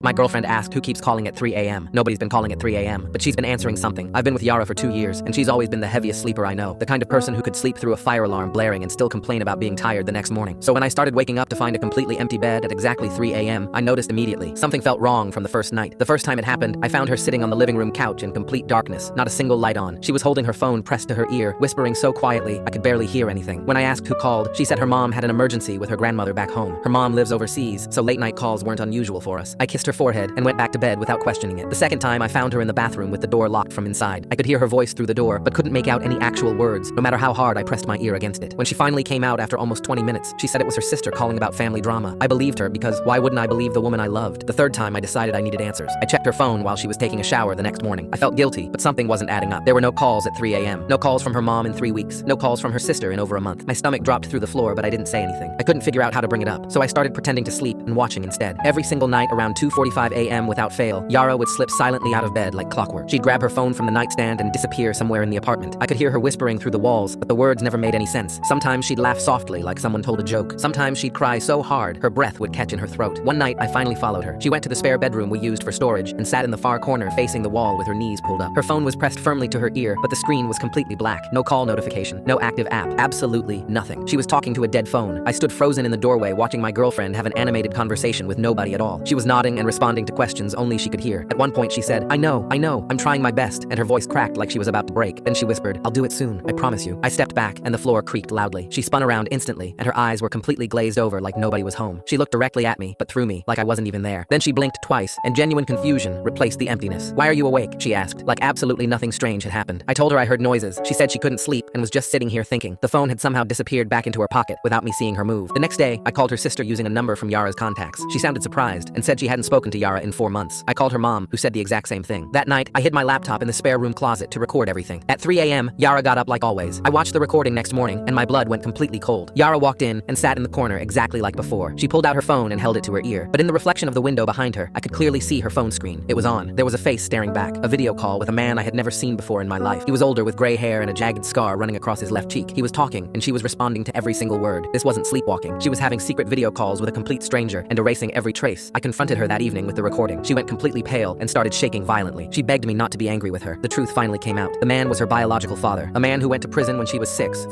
My girlfriend asked who keeps calling at 3 a.m. Nobody's been calling at 3 a.m., but she's been answering something. I've been with Yara for 2 years, and she's always been the heaviest sleeper I know. The kind of person who could sleep through a fire alarm blaring and still complain about being tired the next morning. So when I started waking up to find a completely empty bed at exactly 3 a.m., I noticed immediately. Something felt wrong from the first night. The first time it happened, I found her sitting on the living room couch in complete darkness, not a single light on. She was holding her phone pressed to her ear, whispering so quietly I could barely hear anything. When I asked who called, she said her mom had an emergency with her grandmother back home. Her mom lives overseas, so late night calls weren't unusual for us. I kissed her forehead and went back to bed without questioning it. The second time, I found her in the bathroom with the door locked from inside. I could hear her voice through the door, but couldn't make out any actual words, no matter how hard I pressed my ear against it. When she finally came out after almost 20 minutes, she said it was her sister calling about family drama. I believed her because why wouldn't I believe the woman I loved? The third time, I decided I needed answers. I checked her phone while she was taking a shower the next morning. I felt guilty, but something wasn't adding up. There were no calls at 3 a.m. No calls from her mom in 3 weeks. No calls from her sister in over a month. My stomach dropped through the floor, but I didn't say anything. I couldn't figure out how to bring it up, so I started pretending to sleep and watching instead. Every single night around 2:45 a.m. without fail, Yara would slip silently out of bed like clockwork. She'd grab her phone from the nightstand and disappear somewhere in the apartment. I could hear her whispering through the walls, but the words never made any sense. Sometimes she'd laugh softly like someone told a joke. Sometimes she'd cry so hard, her breath would catch in her throat. One night, I finally followed her. She went to the spare bedroom we used for storage and sat in the far corner facing the wall with her knees pulled up. Her phone was pressed firmly to her ear, but the screen was completely black. No call notification, no active app, absolutely nothing. She was talking to a dead phone. I stood frozen in the doorway watching my girlfriend have an animated conversation with nobody at all. She was nodding and responding to questions only she could hear. At one point she said, I know, I'm trying my best, and her voice cracked like she was about to break. Then she whispered, I'll do it soon, I promise you. I stepped back and the floor creaked loudly. She spun around instantly and her eyes were completely glazed over like nobody was home. She looked directly at me, but through me, like I wasn't even there. Then she blinked twice and genuine confusion replaced the emptiness. Why are you awake? She asked, like absolutely nothing strange had happened. I told her I heard noises. She said she couldn't sleep and was just sitting here thinking. The phone had somehow disappeared back into her pocket without me seeing her move. The next day, I called her sister using a number from Yara's contacts. She sounded surprised and said she hadn't spoken to Yara in 4 months. I called her mom, who said the exact same thing. That night, I hid my laptop in the spare room closet to record everything. At 3 a.m., Yara got up like always. I watched the recording next morning and my blood went completely cold. Yara walked in and sat in the corner exactly like before. She pulled out her phone and held it to her ear, but in the reflection of the window behind her, I could clearly see her phone screen. It was on. There was a face staring back, a video call with a man I had never seen before in my life. He was older with gray hair and a jagged scar running across his left cheek. He was talking and she was responding to every single word. This wasn't sleepwalking. She was having secret video calls with a complete stranger and erasing every trace. I confronted her that evening with the recording. She went completely pale and started shaking violently. She begged me not to be angry with her. The truth finally came out. The man was her biological father, a man who went to prison when she was 6.